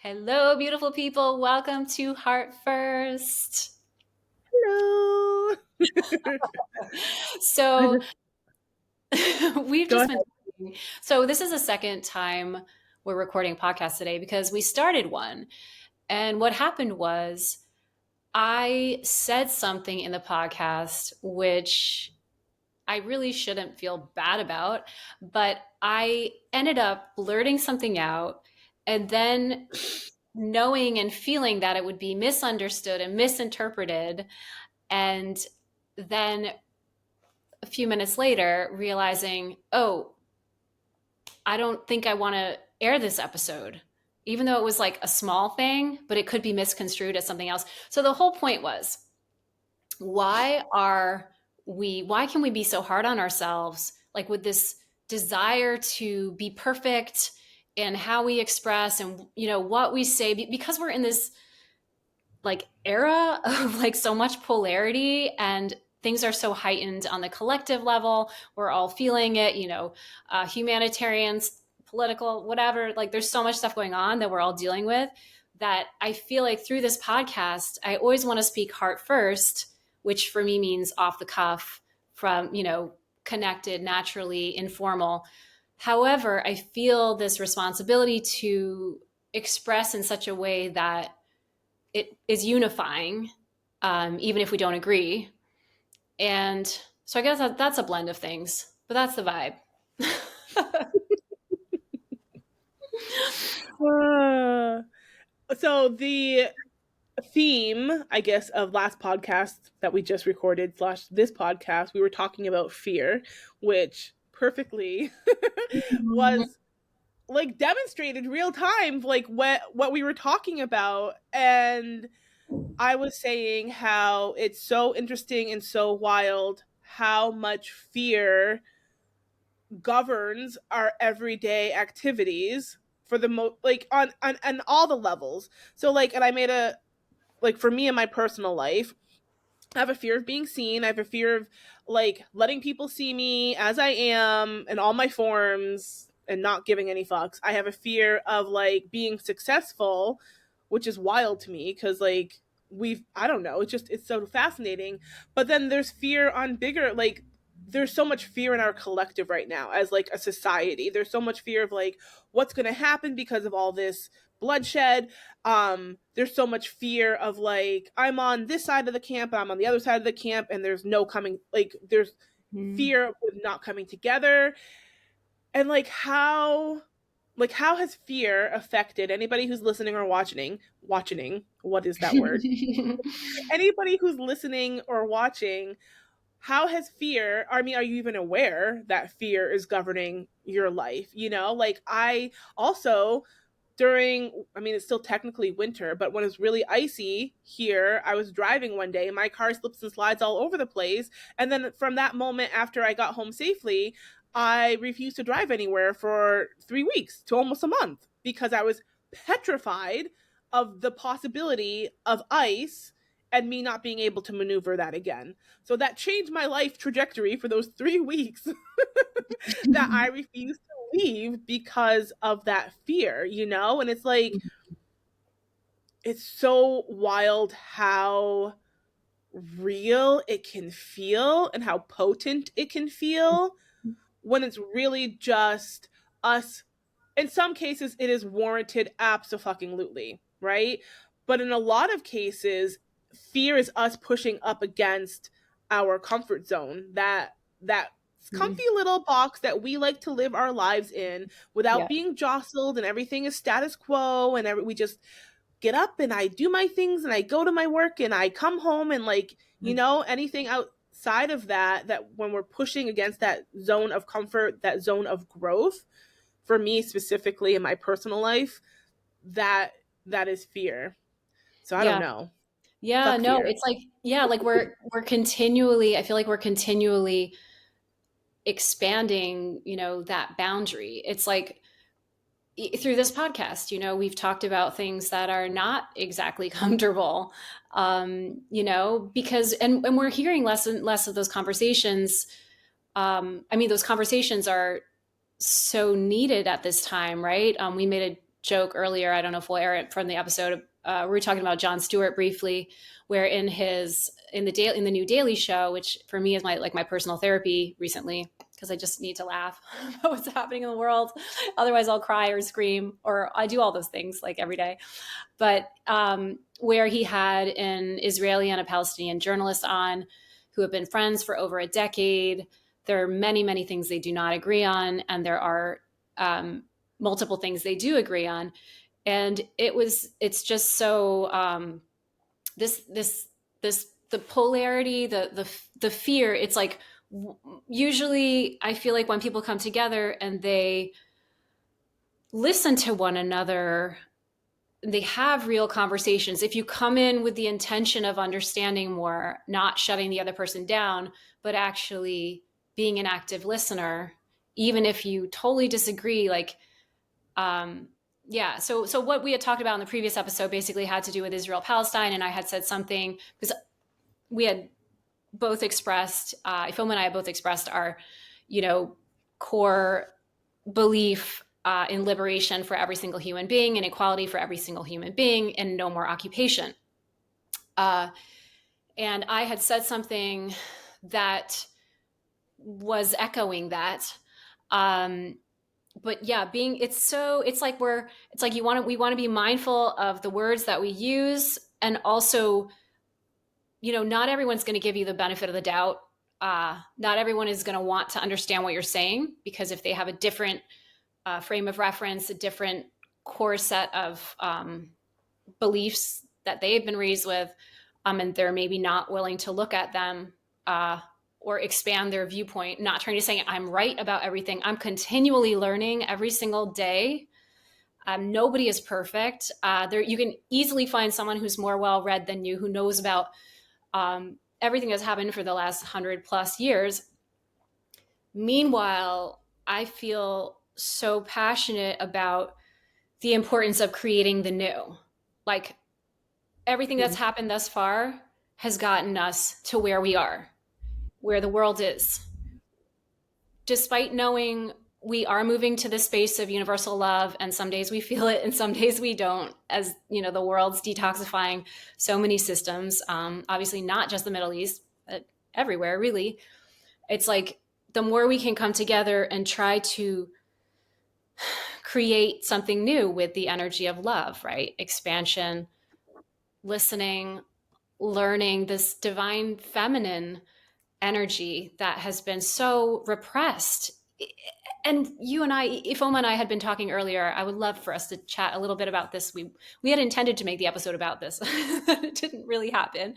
Hello, beautiful people. Welcome to Heart First. Hello. So, we've Go just ahead. been talking. So, this is the second time we're recording a podcast today because we started one. And what happened was I said something in the podcast which I really shouldn't feel bad about, but I ended up blurting something out and then knowing and feeling that it would be misunderstood and misinterpreted. And then a few minutes later, realizing, oh, I don't think I want to air this episode, even though it was like a small thing, but it could be misconstrued as something else. So the whole point was, why can we be so hard on ourselves, like with this desire to be perfect and how we express and what we say, because we're in this like era of like so much polarity and things are so heightened on the collective level. We're all feeling it, humanitarians, political, whatever. Like there's so much stuff going on that we're all dealing with, that I feel like through this podcast, I always want to speak heart first, which for me means off the cuff, from, connected, naturally, informal. However, I feel this responsibility to express in such a way that it is unifying, even if we don't agree. And so I guess that's a blend of things, but that's the vibe. Uh, so the theme, I guess, of last podcast that we just recorded / this podcast, we were talking about fear, which perfectly was like demonstrated real time, like what we were talking about. And I was saying how it's so interesting and so wild how much fear governs our everyday activities for the like on all the levels. So like, and I made a, like, for me in my personal life, I have a fear of being seen. I have a fear of like letting people see me as I am in all my forms and not giving any fucks. I have a fear of like being successful, which is wild to me because like I don't know, it's so fascinating. But then there's fear on bigger, like there's so much fear in our collective right now as like a society. There's so much fear of like what's going to happen because of all this bloodshed. There's so much fear of like I'm on this side of the camp and I'm on the other side of the camp, and there's no coming, like there's fear with not coming together. And how has fear affected anybody who's listening or watching, what is that word, anybody who's listening or watching? How has fear, I mean, are you even aware that fear is governing your life? Like I also, during, I mean, it's still technically winter, but when it's really icy here, I was driving one day and my car slips and slides all over the place. And then from that moment after I got home safely, I refused to drive anywhere for 3 weeks to almost a month because I was petrified of the possibility of ice and me not being able to maneuver that again. So that changed my life trajectory for those 3 weeks that I refused to leave because of that fear, And it's like, it's so wild how real it can feel and how potent it can feel when it's really just us. In some cases, it is warranted, absolutely, right? But in a lot of cases, fear is us pushing up against our comfort zone, that comfy little box that we like to live our lives in without Yeah. being jostled, and everything is status quo, and we just get up and I do my things and I go to my work and I come home, and like, anything outside of that when we're pushing against that zone of comfort, that zone of growth, for me specifically in my personal life, that that is fear. So I don't Yeah. know. Yeah. Fuck No, fear. it's like, yeah, like we're continually, I feel like we're continually expanding, that boundary. It's like through this podcast, we've talked about things that are not exactly comfortable, because, and we're hearing less and less of those conversations. I mean, those conversations are so needed at this time, right? We made joke earlier. I don't know if we'll air it from the episode. We were talking about Jon Stewart briefly, where in the new Daily Show, which for me is my personal therapy recently, because I just need to laugh about what's happening in the world. Otherwise, I'll cry or scream, or I do all those things like every day. But where he had an Israeli and a Palestinian journalist on who have been friends for over a decade. There are many, many things they do not agree on, and there are multiple things they do agree on. And it's just so the polarity, the fear. It's like usually I feel like when people come together and they listen to one another, they have real conversations. If you come in with the intention of understanding more, not shutting the other person down, but actually being an active listener, even if you totally disagree, like, yeah. So what we had talked about in the previous episode basically had to do with Israel Palestine, and I had said something because we had both expressed, Ifoma and I have both expressed our, core belief in liberation for every single human being and equality for every single human being and no more occupation. And I had said something that was echoing that. But yeah, it's like we want to be mindful of the words that we use, and also, not everyone's going to give you the benefit of the doubt. Not everyone is going to want to understand what you're saying, because if they have a different frame of reference, a different core set of beliefs that they've been raised with, and they're maybe not willing to look at them or expand their viewpoint. Not trying to say I'm right about everything. I'm continually learning every single day. Nobody is perfect. You can easily find someone who's more well-read than you, who knows about everything that's happened for the last 100+ years. Meanwhile, I feel so passionate about the importance of creating the new. Like, everything that's happened thus far has gotten us to where we are, where the world is. Despite knowing we are moving to the space of universal love, and some days we feel it and some days we don't, as the world's detoxifying so many systems, obviously not just the Middle East, but everywhere, really. It's like the more we can come together and try to create something new with the energy of love, right? Expansion, listening, learning, this divine feminine energy that has been so repressed. And you and I, Ifoma and I, had been talking earlier. I would love for us to chat a little bit about this. We had intended to make the episode about this. It didn't really happen.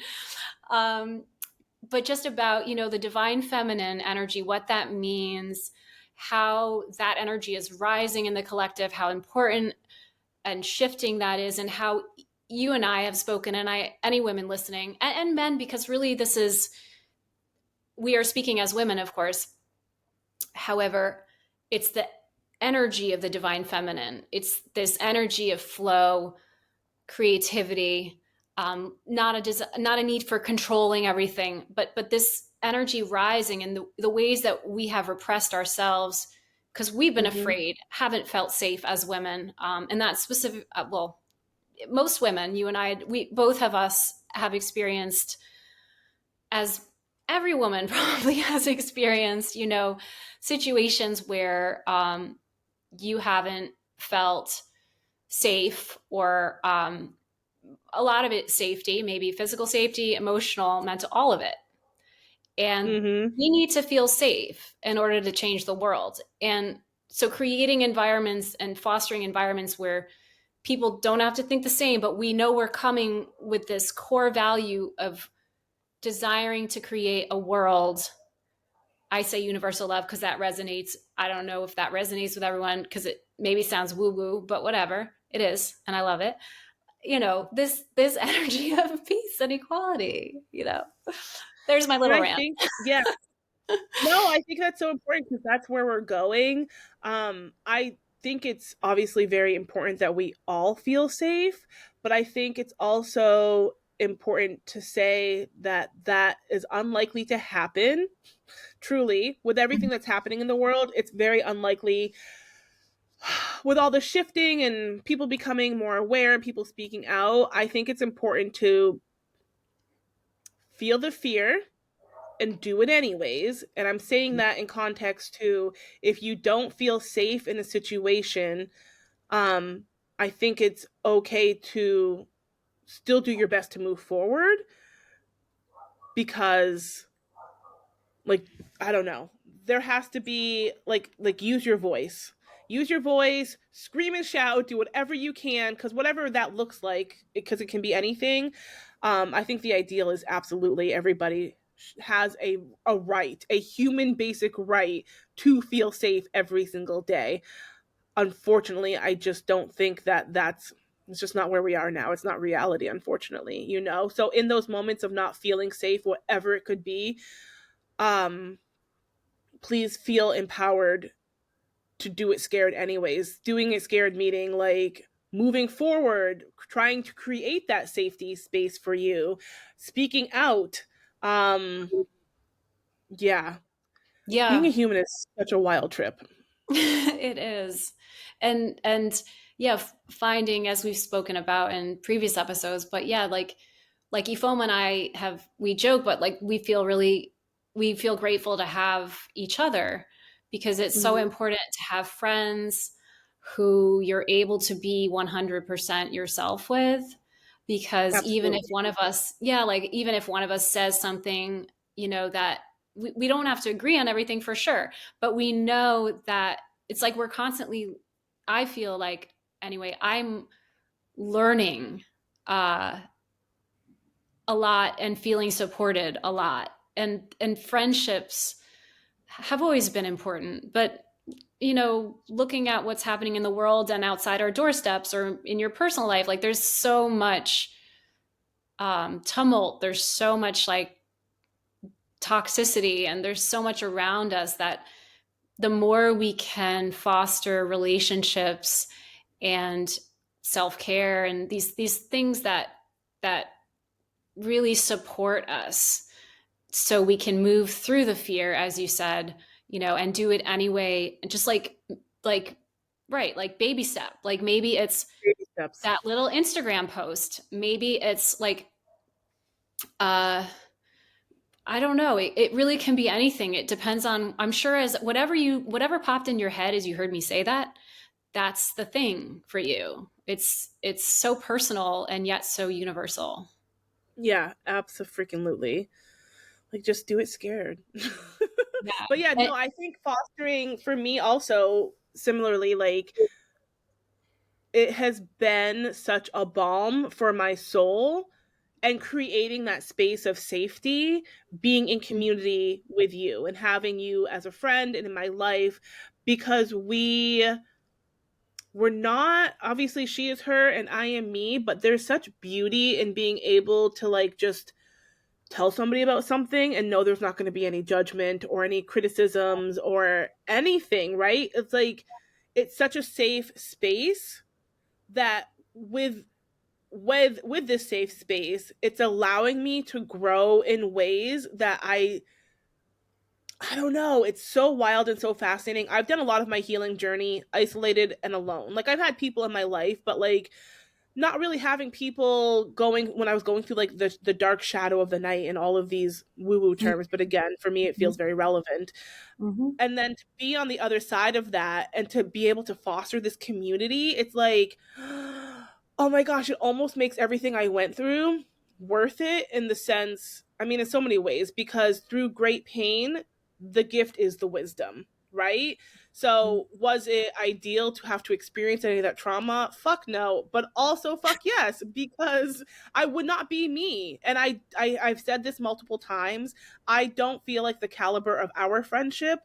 But just about, the divine feminine energy, what that means, how that energy is rising in the collective, how important and shifting that is, and how you and I have spoken, and any women listening, and men, because really we are speaking as women, of course. However, it's the energy of the divine feminine. It's this energy of flow, creativity, not a need for controlling everything, but this energy rising in the ways that we have repressed ourselves because we've been afraid, haven't felt safe as women. And that specific, most women, you and I, we both of us have experienced, as every woman probably has experienced, situations where you haven't felt safe, or a lot of it safety, maybe physical safety, emotional, mental, all of it. And we need to feel safe in order to change the world. And so creating environments and fostering environments where people don't have to think the same, but we know we're coming with this core value of desiring to create a world. I say universal love because that resonates. I don't know if that resonates with everyone because it maybe sounds woo-woo, but whatever. It is, and I love it. This energy of peace and equality, There's my little rant. Yeah. No, I think that's so important because that's where we're going. I think it's obviously very important that we all feel safe, but I think it's also important to say that that is unlikely to happen. Truly, with everything that's happening in the world, it's very unlikely with all the shifting and people becoming more aware and people speaking out, I think it's important to feel the fear and do it anyways. And I'm saying that in context to, if you don't feel safe in a situation, um, I think it's okay to still do your best to move forward, because, like, I don't know, there has to be like use your voice. Use your voice, scream and shout, do whatever you can, because whatever that looks like, because it can be anything. I think the ideal is absolutely everybody has a right, a human basic right to feel safe every single day. Unfortunately, I just don't think that it's just not where we are now. It's not reality, unfortunately, you know? So in those moments of not feeling safe, whatever it could be, um, please feel empowered to do it scared anyways. Doing it scared meaning like moving forward, trying to create that safety space for you, speaking out. Um, yeah, being a Yeah. human is such a wild trip. It is. And yeah, finding, as we've spoken about in previous episodes, but yeah, like Ifoma and I have, we joke, but like we feel grateful to have each other, because it's so Mm-hmm. important to have friends who you're able to be 100% yourself with. Because even if Absolutely. one of us, yeah, like even if one of us says something, that we don't have to agree on everything for sure, but we know that it's like we're constantly, I feel like, anyway, I'm learning uh, a lot and feeling supported a lot. And friendships have always been important, but looking at what's happening in the world and outside our doorsteps or in your personal life, like there's so much tumult, there's so much like toxicity, and there's so much around us that the more we can foster relationships and self-care and these things that really support us, so we can move through the fear, as you said, and do it anyway, and just like right, like baby step, like maybe it's Baby steps. that little Instagram post, maybe it's like uh I don't know. It really can be anything. It depends on, I'm sure, as whatever popped in your head as you heard me say that, that's the thing for you. It's so personal and yet so universal. Yeah, absolutely. Like, just do it scared. Yeah. But yeah, no, I think fostering for me also similarly, like, it has been such a balm for my soul, and creating that space of safety, being in community with you and having you as a friend and in my life, because we're not, obviously she is her and I am me, but there's such beauty in being able to like just tell somebody about something and know there's not going to be any judgment or any criticisms or anything, right? It's like it's such a safe space that with this safe space, it's allowing me to grow in ways that I don't know, it's so wild and so fascinating. I've done a lot of my healing journey isolated and alone. Like, I've had people in my life, but like not really having people going when I was going through like the dark shadow of the night and all of these woo woo terms, but again, for me it feels very relevant. Mm-hmm. And then to be on the other side of that and to be able to foster this community, it's like, oh my gosh, it almost makes everything I went through worth it, in the sense, I mean, in so many ways, because through great pain, the gift is the wisdom, right? So was it ideal to have to experience any of that trauma? Fuck no, but also fuck yes, because I would not be me. And I've said this multiple times. I don't feel like the caliber of our friendship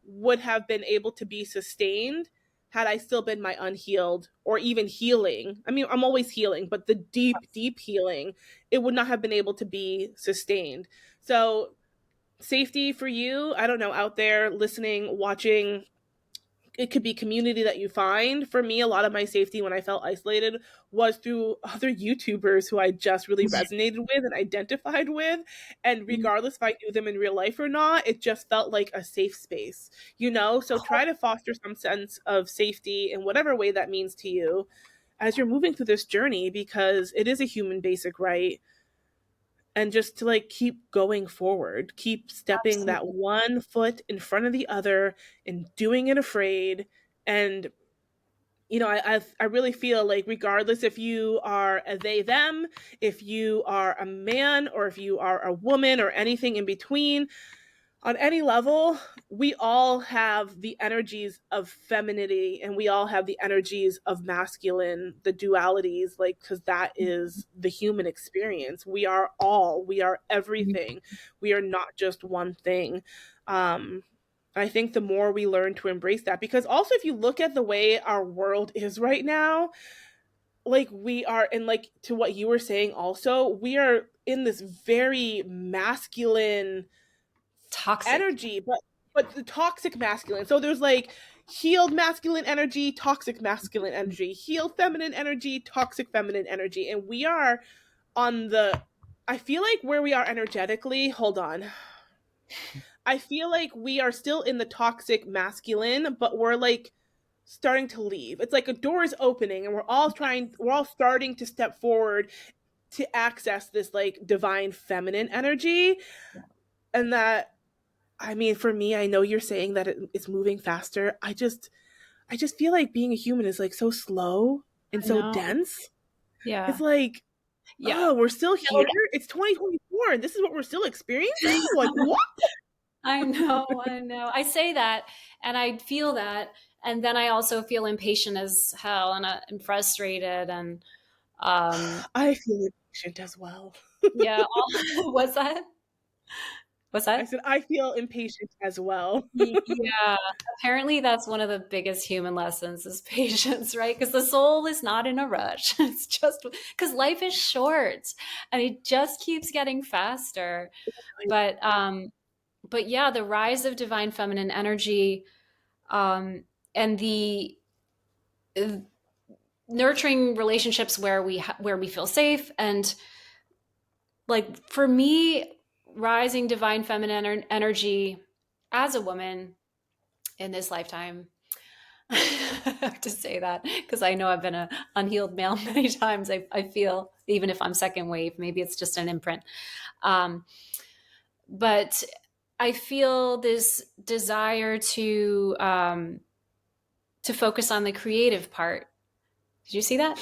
would have been able to be sustained had I still been my unhealed or even healing. I mean, I'm always healing, but the deep, deep healing, it would not have been able to be sustained. So, safety for you, I don't know, out there listening, watching, it could be community that you find. For me, a lot of my safety when I felt isolated was through other YouTubers who I just really resonated with and identified with. And regardless if I knew them in real life or not, it just felt like a safe space, you know? So try to foster some sense of safety in whatever way that means to you as you're moving through this journey, because it is a human basic right. And just to like keep going forward, keep stepping that Absolutely. one foot in front of the other and doing it afraid. And you know, I really feel like regardless if you are a they them, if you are a man or if you are a woman or anything in between, on any level, we all have the energies of femininity and we all have the energies of masculine, the dualities, like, because that is the human experience. We are everything. We are not just one thing. Um, I think the more we learn to embrace that, because also if you look at the way our world is right now, like we are, and like to what you were saying also, we are in this very masculine Toxic. energy, but the toxic masculine. So there's like healed masculine energy, toxic masculine energy, healed feminine energy, toxic feminine energy, and we are on the. I feel like where we are energetically. Hold on. I feel like we are still in the toxic masculine, but we're like starting to leave. It's like a door is opening and we're all starting to step forward to access this like divine feminine energy. And that, I mean, for me, I know you're saying that it's moving faster. I just feel like being a human is like so slow and I so know. dense. Yeah. It's like, Yeah. oh, we're still Yeah, like, here. It's 2024 and this is what we're still experiencing? Like what? I know, I know. I say that and I feel that. And then I also feel impatient as hell and frustrated. And I feel impatient as well. yeah, what's that? What's I that? said I feel impatient as well. Yeah, apparently that's one of the biggest human lessons is patience, right? Because the soul is not in a rush. It's just because life is short and it just keeps getting faster. But but yeah, the rise of divine feminine energy um and the uh, nurturing relationships where we feel safe and like for me rising divine feminine energy as a woman in this lifetime. I have to say that because I know I've been a unhealed male many times. I feel even if I'm second wave, maybe it's just an imprint. Um, but I feel this desire to focus on the creative part. Did you see that?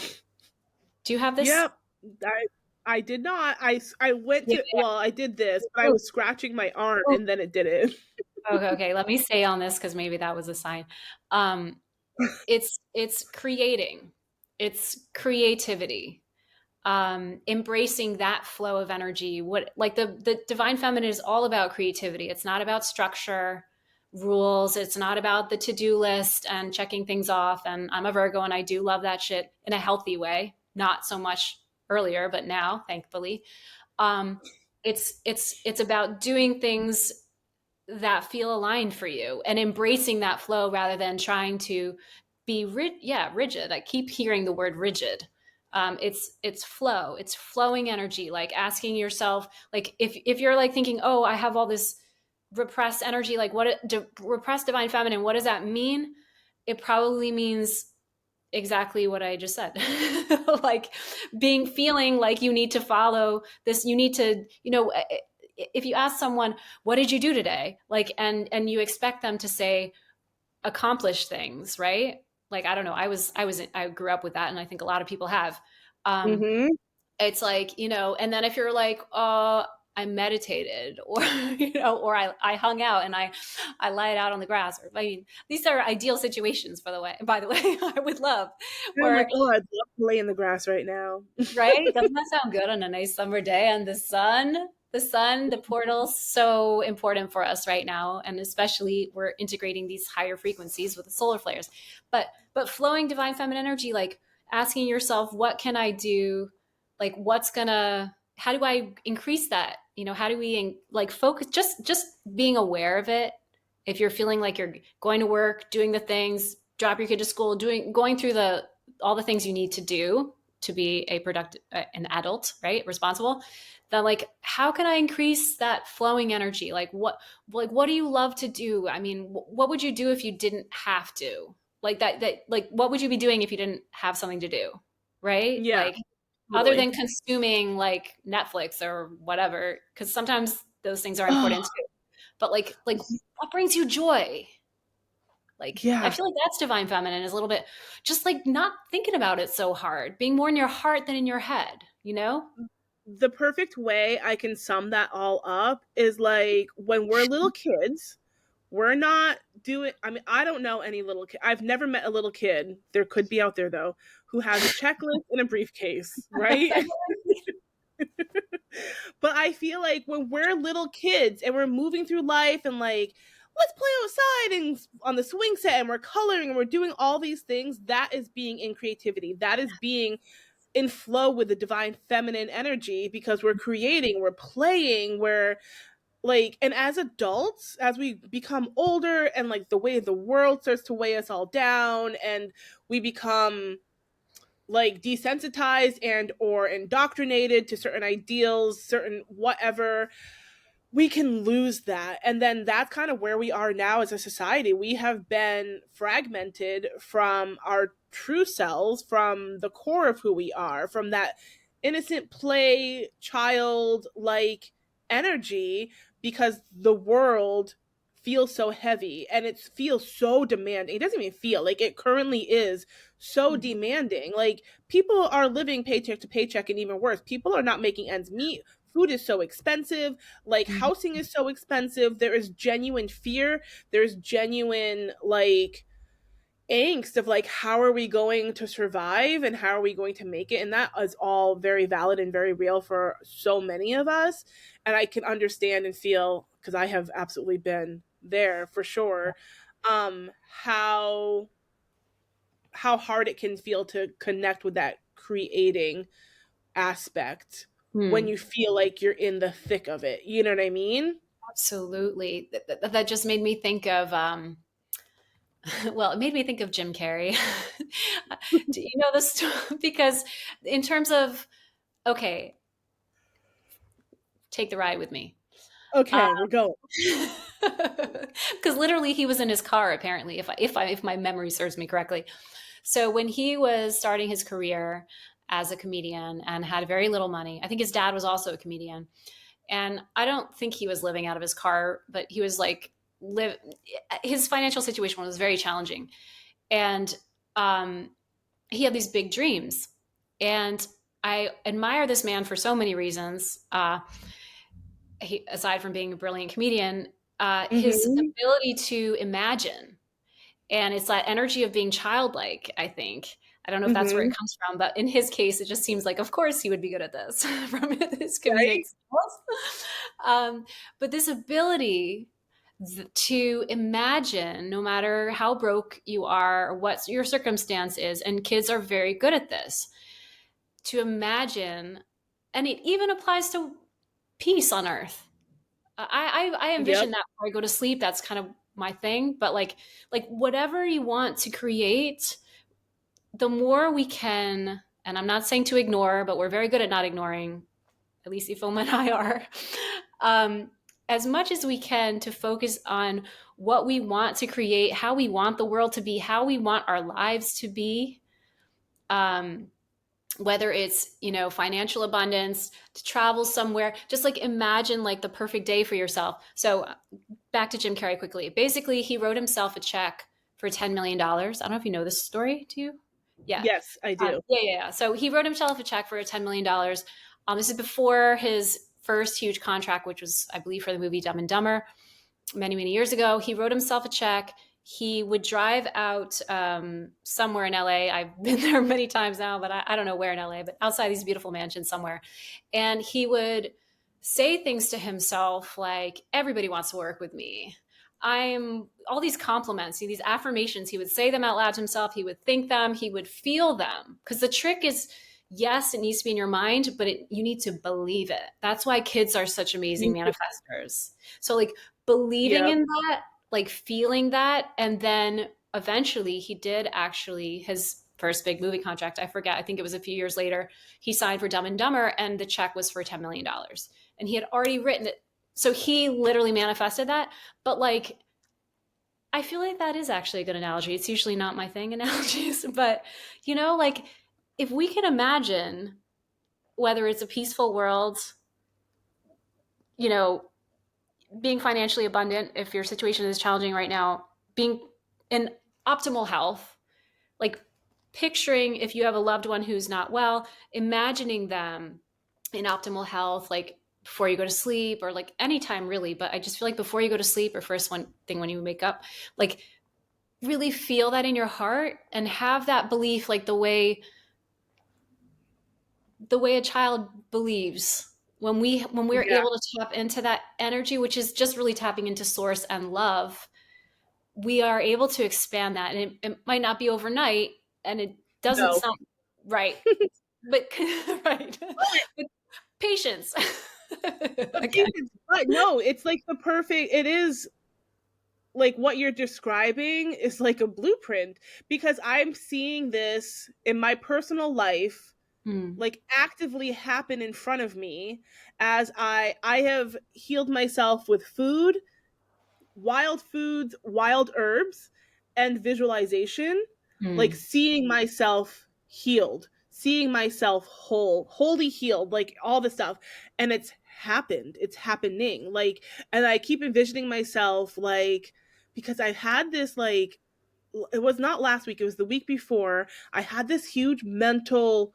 Do you have this? Yep. I I did not. I went Yeah. to, well, I did this, but I Oh, was scratching my arm oh. and then it did it. Okay, okay. Let me stay on this because maybe that was a sign. Um, it's creating, it's creativity, embracing that flow of energy. What like the divine feminine is all about creativity. It's not about structure, rules. It's not about the to-do list and checking things off. And I'm a Virgo and I do love that shit in a healthy way. Not so much earlier, but now, thankfully. Um, it's about doing things that feel aligned for you and embracing that flow rather than trying to be rigid. I keep hearing the word rigid. It's flow, it's flowing energy, like asking yourself, like if you're like thinking, oh, I have all this repressed energy, like repressed divine feminine, what does that mean? It probably means exactly what I just said. Like feeling like you need to follow this, you need to, if you ask someone, what did you do today? Like, and you expect them to say accomplish things, right? Like, I don't know. I grew up with that. And I think a lot of people have. Um, Mm-hmm. it's like, and then if you're like, I meditated or, or I hung out and I lied out on the grass, or I mean, these are ideal situations by the way, I would love, Oh my or god, I'd love to lay in the grass right now. right? Doesn't that sound good on a nice summer day? And the portal, so important for us right now. And especially we're integrating these higher frequencies with the solar flares. But flowing divine feminine energy, like asking yourself, what can I do? Like how do I increase that? How do we like focus just being aware of it if you're feeling like you're going to work, doing the things, drop your kid to school, going through all the things you need to do to be a productive an adult, right? Responsible. Then like how can I increase that flowing energy? Like what do you love to do? I mean, what would you do if you didn't have to? Like that like what would you be doing if you didn't have something to do? Right? Yeah, Like other totally. than consuming like Netflix or whatever, because sometimes those things are important too. But like what brings you joy? Like I Yeah. feel like that's divine feminine is a little bit just like not thinking about it so hard, being more in your heart than in your head, you know? The perfect way I can sum that all up is like when we're little kids, we're not doing, I mean, I don't know any little kid. I've never met a little kid. There could be out there though, who has a checklist and a briefcase, right? But I feel like when we're little kids and we're moving through life and like, let's play outside and on the swing set and we're coloring and we're doing all these things, that is being in creativity. That is being in flow with the divine feminine energy because we're creating, we're playing, we're like, and as adults, as we become older and like the way the world starts to weigh us all down and we become like desensitized and or indoctrinated to certain ideals, certain whatever, we can lose that. And then that's kind of where we are now as a society. We have been fragmented from our true selves, from the core of who we are, from that innocent play, child like energy, because the world feels so heavy and it feels so demanding. It doesn't even feel like it currently is so demanding. Like people are living paycheck to paycheck, and even worse, people are not making ends meet. Food is so expensive, like housing is so expensive. There is genuine fear, there's genuine like angst of like how are we going to survive and how are we going to make it, and that is all very valid and very real for so many of us. And I can understand and feel, because I have absolutely been there for sure, um how how hard it can feel to connect with that creating aspect when Hmm. you feel like you're in the thick of it. You know what I mean? Absolutely. That just made me think of well, it made me think of Jim Carrey. Do you know this? Because in terms of okay, take the ride with me. Okay, we're going. Because literally he was in his car apparently, if my memory serves me correctly. So when he was starting his career as a comedian and had very little money, I think his dad was also a comedian, and I don't think he was living out of his car, but he was like live. His financial situation was very challenging, and um, he had these big dreams, and I admire this man for so many reasons. Aside from being a brilliant comedian, his Mm-hmm. ability to imagine, and it's that energy of being childlike, I think. I don't know if that's where it Mm-hmm. comes from, but in his case, it just seems like, of course, he would be good at this from his comedic Right? skills. But this ability to imagine, no matter how broke you are or what your circumstance is, and kids are very good at this, to imagine, and it even applies to peace on earth. I Yep. envision that before I go to sleep. That's kind of my thing. But like whatever you want to create, the more we can, and I'm not saying to ignore, but we're very good at not ignoring. At least Ifoma and I are. Um, as much as we can to focus on what we want to create, how we want the world to be, how we want our lives to be. Um, whether it's financial abundance, to travel somewhere, just like imagine like the perfect day for yourself. So back to Jim Carrey quickly. Basically, he wrote himself a check for $10 million. I don't know if you know this story. Do you? Yeah. Yes, I do. Yeah. So he wrote himself a check for $10 million. This is before his first huge contract, which was, I believe, for the movie Dumb and Dumber many, many years ago. He wrote himself a check. He would drive out somewhere in LA. I've been there many times now, but I don't know where in LA, but outside these beautiful mansions somewhere. And he would say things to himself like, everybody wants to work with me. I'm all these compliments, these affirmations. He would say them out loud to himself. He would think them. He would feel them. Because the trick is, yes, it needs to be in your mind, but you need to believe it. That's why kids are such amazing manifestors. So, like, believing Yep. in that like feeling that. And then eventually he did actually, his first big movie contract, I forget, I think it was a few years later, he signed for Dumb and Dumber, and the check was for $10 million. And he had already written it. So he literally manifested that. But like, I feel like that is actually a good analogy. It's usually not my thing, analogies, but like if we can imagine whether it's a peaceful world, you know, being financially abundant, if your situation is challenging right now, being in optimal health, like picturing if you have a loved one who's not well, imagining them in optimal health, like before you go to sleep or like anytime really. But I just feel like before you go to sleep or first one thing when you wake up, like really feel that in your heart and have that belief, like the way a child believes when we're Yeah. able to tap into that energy, which is just really tapping into source and love. We are able to expand that, and it might not be overnight, and it doesn't No. sound right, but right, but patience. Again. But no, it's like the perfect, it is like what you're describing is like a blueprint, because I'm seeing this in my personal life Mm, like actively happen in front of me as I have healed myself with food, wild foods, wild herbs, and visualization, like mm, seeing myself healed, seeing myself whole, wholly healed, like all the stuff. And it's happened. It's happening. Like, and I keep envisioning myself like, because I've had this like, it was not last week, it was the week before. I had this huge mental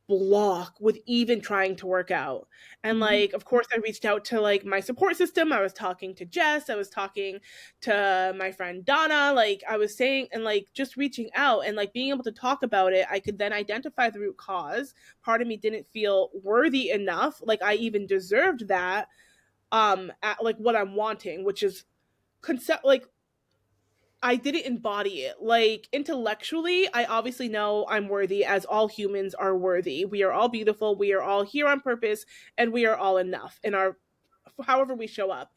block with even trying to work out. And mhm, like, of course, I reached out to like my support system. I was talking to Jess, I was talking to my friend Donna, like I was saying, and like just reaching out and like being able to talk about it, I could then identify the root cause. Part of me didn't feel worthy enough, like I even deserved that, at like what I'm wanting, which is concept like I didn't embody it. Like intellectually, I obviously know I'm worthy, as all humans are worthy. We are all beautiful. We are all here on purpose, and we are all enough in our however we show up.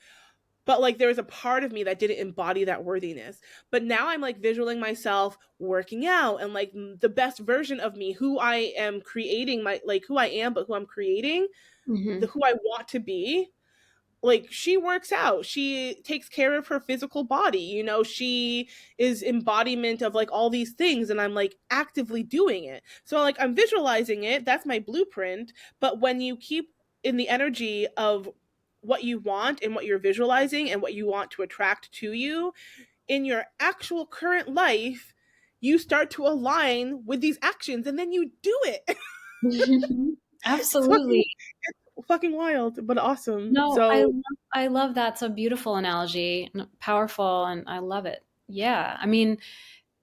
But like there was a part of me that didn't embody that worthiness. But now I'm like visualizing myself working out and like the best version of me, who I am creating, my like who I am, but who I'm creating, the mhm, who I want to be. Like she works out, she takes care of her physical body, she is embodiment of like all these things, and I'm like actively doing it. So like I'm visualizing it, that's my blueprint. But when you keep in the energy of what you want and what you're visualizing and what you want to attract to you in your actual current life, you start to align with these actions and then you do it. mhm. It's fucking, Absolutely. fucking wild, but awesome. No, So I love that. It's a beautiful analogy, powerful, and I love it. Yeah, I mean,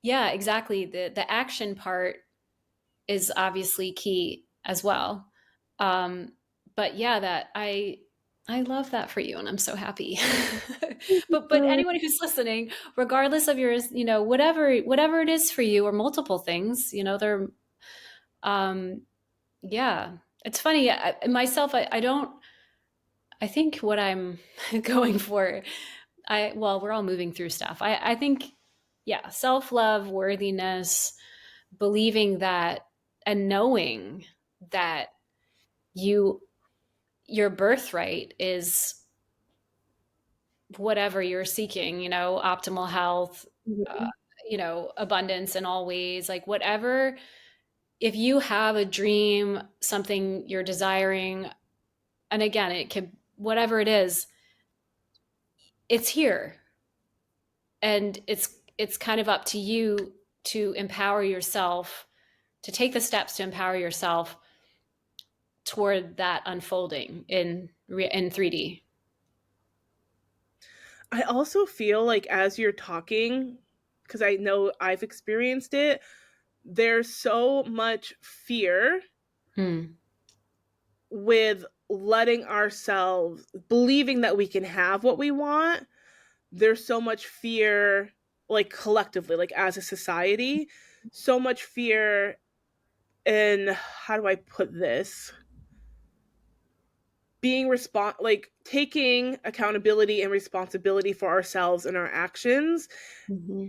yeah, exactly. The action part is obviously key as well. Um, but yeah, that I love that for you, and I'm so happy. But anyone who's listening, regardless of yours, whatever it is for you, or multiple things, they're um, yeah. It's funny. Myself, I don't. I think what I'm going for, well, we're all moving through stuff. I think, yeah, self love, worthiness, believing that, and knowing that you your birthright is whatever you're seeking, optimal health, uh, abundance in all ways, like whatever. If you have a dream, something you're desiring, and again, it could, whatever it is, it's here, and it's kind of up to you to empower yourself, to take the steps to empower yourself toward that unfolding in 3D. I also feel like as you're talking, because I know I've experienced it, there's so much fear Hmm. with letting ourselves believing that we can have what we want. There's so much fear, like collectively, like as a society, so much fear in, how do I put this? being like taking accountability and responsibility for ourselves and our actions. Mm-hmm.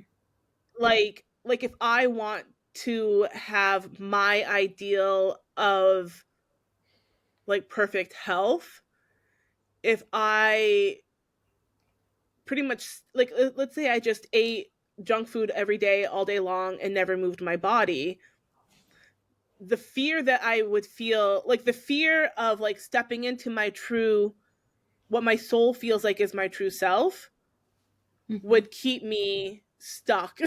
Like if I want to have my ideal of like perfect health, if I pretty much like let's say I just ate junk food every day all day long and never moved my body, the fear that I would feel, like the fear of like stepping into my true, what my soul feels like is my true self, Mm-hmm. would keep me stuck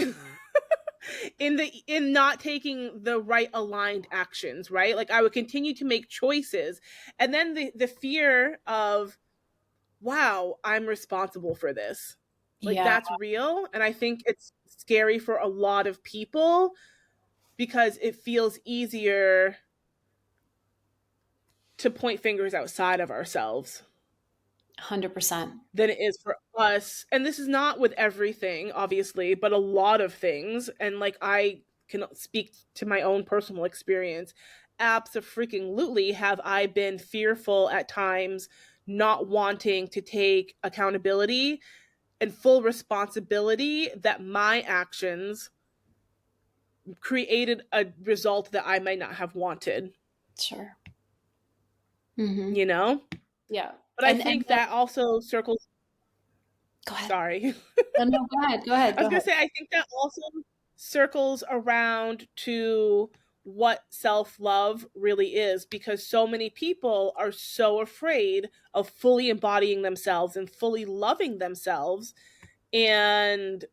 in not taking the right aligned actions, right? Like I would continue to make choices, and then the fear of, wow, I'm responsible for this, like Yeah, that's real. And I think it's scary for a lot of people because it feels easier to point fingers outside of ourselves 100%. than it is for us. And this is not with everything, obviously, but a lot of things. And like I can speak to my own personal experience. Absolutely have I been fearful at times, not wanting to take accountability and full responsibility that my actions created a result that I might not have wanted, Sure. Mm-hmm. you know? Yeah. But I And think that also circles, go ahead. sorry. No, no, go ahead. Go ahead. I Go was going ahead. to say, I think that also circles around to what self love really is, because so many people are so afraid of fully embodying themselves and fully loving themselves. And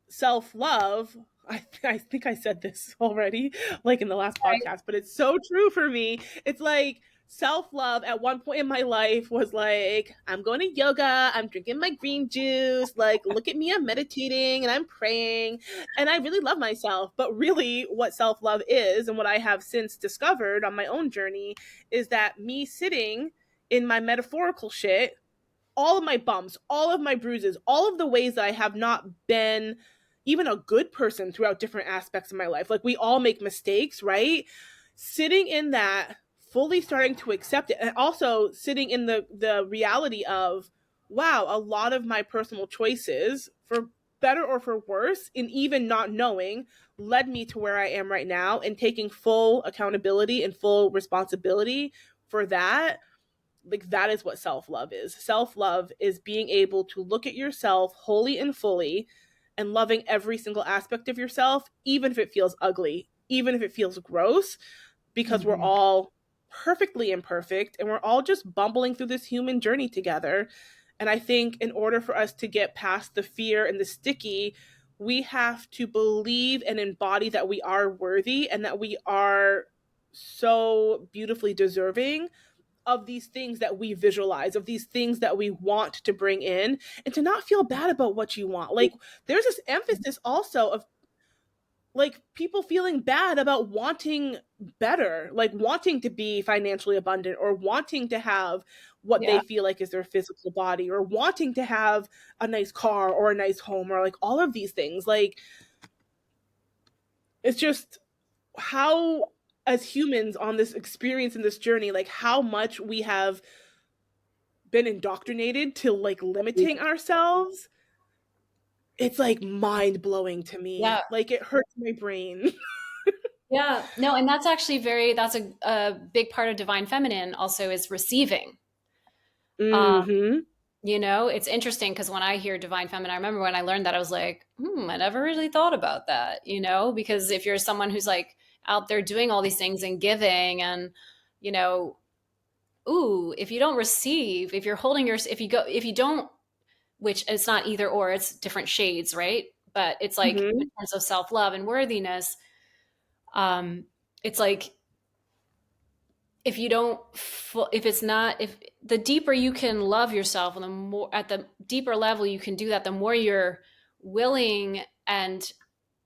self love, I think I said this already, like in the last podcast, but it's so true for me. It's like self love at one point in my life was like, I'm going to yoga, I'm drinking my green juice, like, look at me, I'm meditating and I'm praying, and I really love myself. But really, what self love is, and what I have since discovered on my own journey, is that me sitting in my metaphorical shit, all of my bumps, all of my bruises, all of the ways that I have not been even a good person throughout different aspects of my life. Like we all make mistakes, right? Sitting in that, fully starting to accept it, and also sitting in the reality of, wow, a lot of my personal choices, for better or for worse, and even not knowing, led me to where I am right now, and taking full accountability and full responsibility for that. Like that is what self-love is. Self-love is being able to look at yourself wholly and fully and loving every single aspect of yourself, even if it feels ugly, even if it feels gross, because we're Mm-hmm. all perfectly imperfect and we're all just bumbling through this human journey together. And I think in order for us to get past the fear and the sticky, we have to believe and embody that we are worthy and that we are so beautifully deserving of these things that we visualize, of these things that we want to bring in, and to not feel bad about what you want. Like there's this emphasis also of like people feeling bad about wanting better, like wanting to be financially abundant or wanting to have what they Yeah. feel like is their physical body, or wanting to have a nice car or a nice home, or like all of these things. Like it's just how, as humans on this experience in this journey, like how much we have been indoctrinated to like limiting ourselves. It's like mind blowing to Yeah. me. Like it hurts my brain. Yeah. No, and that's actually that's a big part of divine feminine also is receiving. Um, Mm-hmm. it's interesting because when I hear divine feminine, I remember when I learned that I was like, I never really thought about that, because if you're someone who's like out there doing all these things and giving and, you know, ooh, if you don't receive, if you're holding if you don't, which it's not either or, it's different shades, right? But it's like Mm-hmm. in terms of self-love and worthiness, um, it's like if you don't if it's not if the deeper you can love yourself and the more at the deeper level you can do that, the more you're willing and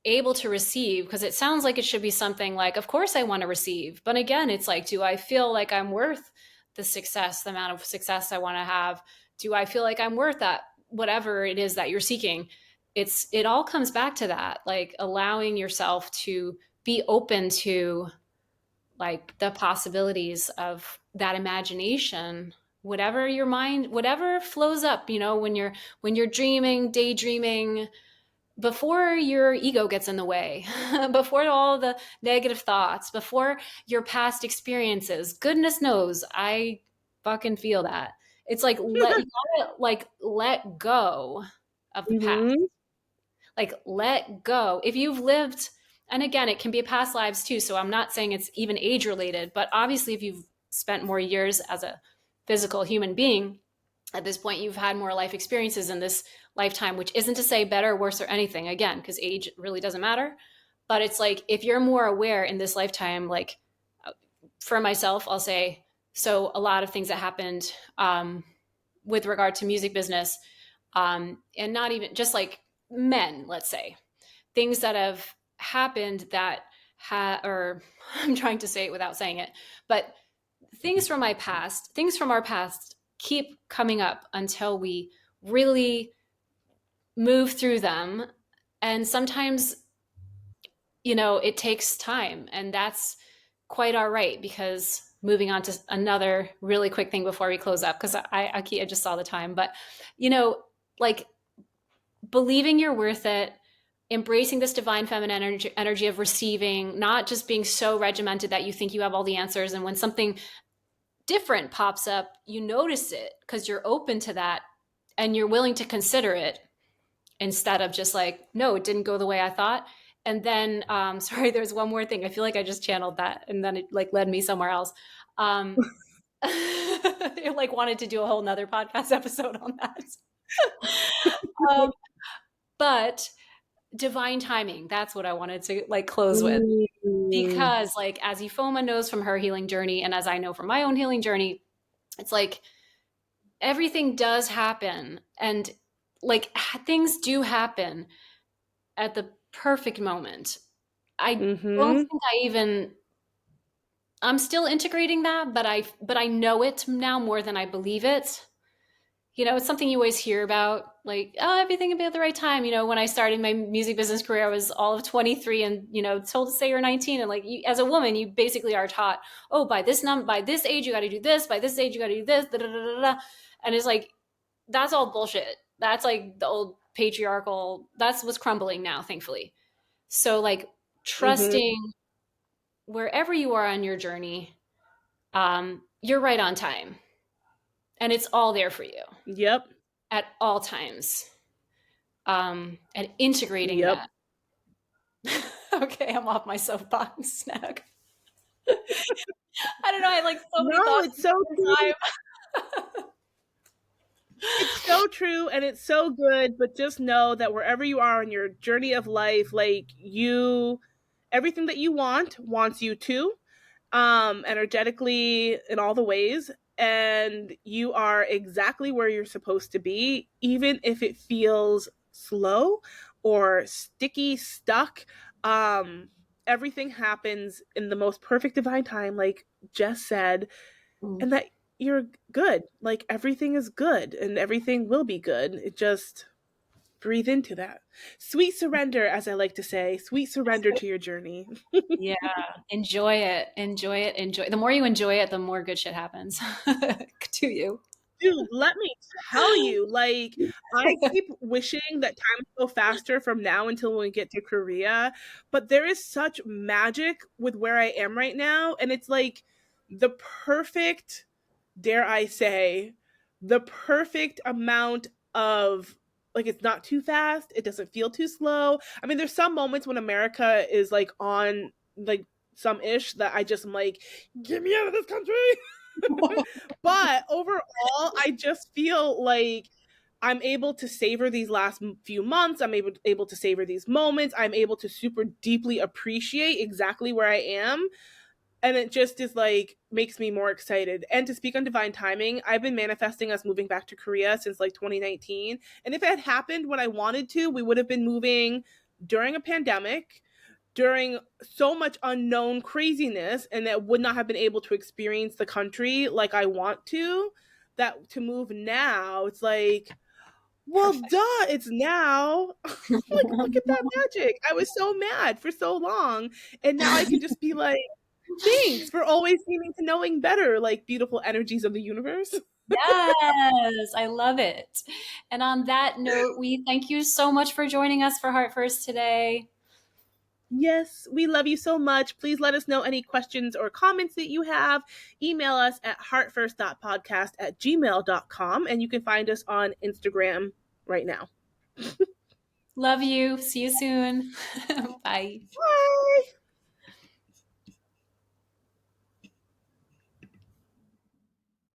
able to receive, because it sounds like it should be something like, of course I want to receive, but again it's like, do I feel like I'm worth the amount of success I want to have? Do I feel like I'm worth that, whatever it is that you're seeking? It all comes back to that, like allowing yourself to be open to like the possibilities of that imagination whatever your mind, whatever flows up, when you're dreaming, daydreaming, before your ego gets in the way, before all the negative thoughts, before your past experiences. Goodness knows, I fucking feel that. It's like you gotta let go of the past. Mm-hmm. Like let go. If you've lived, and again, it can be past lives too. So I'm not saying it's even age related, but obviously, if you've spent more years as a physical human being, at this point you've had more life experiences in this lifetime, which isn't to say better or worse or anything, again, because age really doesn't matter. But it's like if you're more aware in this lifetime, like for myself, I'll say, so a lot of things that happened with regard to music business, and not even just like men, let's say, things that have happened that or I'm trying to say it without saying it, but things from my past, things from our past keep coming up until we really move through them. And sometimes, it takes time, and that's quite all right, because moving on to another really quick thing before we close up, because I just saw the time, but you know like believing you're worth it, embracing this divine feminine energy of receiving, not just being so regimented that you think you have all the answers, and when something different pops up, you notice it because you're open to that and you're willing to consider it, instead of just like, no, it didn't go the way I thought. And then, sorry, there's one more thing. I feel like I just channeled that and then it like led me somewhere else. Um, I like wanted to do a whole nother podcast episode on that. um, but divine timing, that's what I wanted to like close with. Mm-hmm. Because like, as Ifoma knows from her healing journey, and as I know from my own healing journey, it's like everything does happen, and like things do happen at the perfect moment. I don't Mm-hmm. think I'm still integrating that, but I know it now more than I believe it. It's something you always hear about, like, oh, everything will be at the right time. When I started my music business career, I was all of 23 and, told to say you're 19. And like, as a woman, you basically are taught, oh, by this age, you got to do this, by this age, you got to do this, da, da, da, da, da. And it's like, that's all bullshit. That's like the old patriarchal, that's what's crumbling now, thankfully. So like Mm-hmm. trusting wherever you are on your journey, you're right on time, and it's all there for you Yep. at all times, and integrating Yep. that. Okay, I'm off my soapbox. Snag. I don't know. I had like so many No, thoughts it's at so the true. same It's so true and it's so good, but just know that wherever you are in your journey of life, like everything that you wants you to, energetically in all the ways, and you are exactly where you're supposed to be, even if it feels slow or sticky, stuck. Um, Everything happens in the most perfect divine time, like Jess said, time. and that you're good. Like everything is good and everything will be good. It just breathe into that. Sweet surrender, as I like to say, sweet surrender to your journey. Yeah, enjoy it. Enjoy it. Enjoy. The more you enjoy it, the more good shit happens to you. Dude, let me tell you, like, I keep wishing that time would go faster from now until we get to Korea, but there is such magic with where I am right now, and it's like the perfect, dare I say, the perfect amount of, like, it's not too fast, it doesn't feel too slow. I mean, there's some moments when America is like on like some ish that I just am like, get me out of this country. But overall, I just feel like I'm able to savor these last few months. I'm able to savor these moments. I'm able to super deeply appreciate exactly where I am. And it just is like makes me more excited. And to speak on divine timing, I've been manifesting us moving back to Korea since like 2019. And if it had happened when I wanted to, we would have been moving during a pandemic, during so much unknown craziness, and that would not have been able to experience the country like I want to. That to move now, it's like, well, Perfect. duh, it's now. Like, look at that magic. I was so mad for so long, and now I can just be like, Thanks for always seeming to knowing better, like beautiful energies of the universe. Yes, I love it. And on that note, we thank you so much for joining us for Heart First today. Yes, we love you so much. Please let us know any questions or comments that you have. Email us at heartfirst.podcast@gmail.com, and you can find us on Instagram right now. Love you. See you soon. Bye. Bye.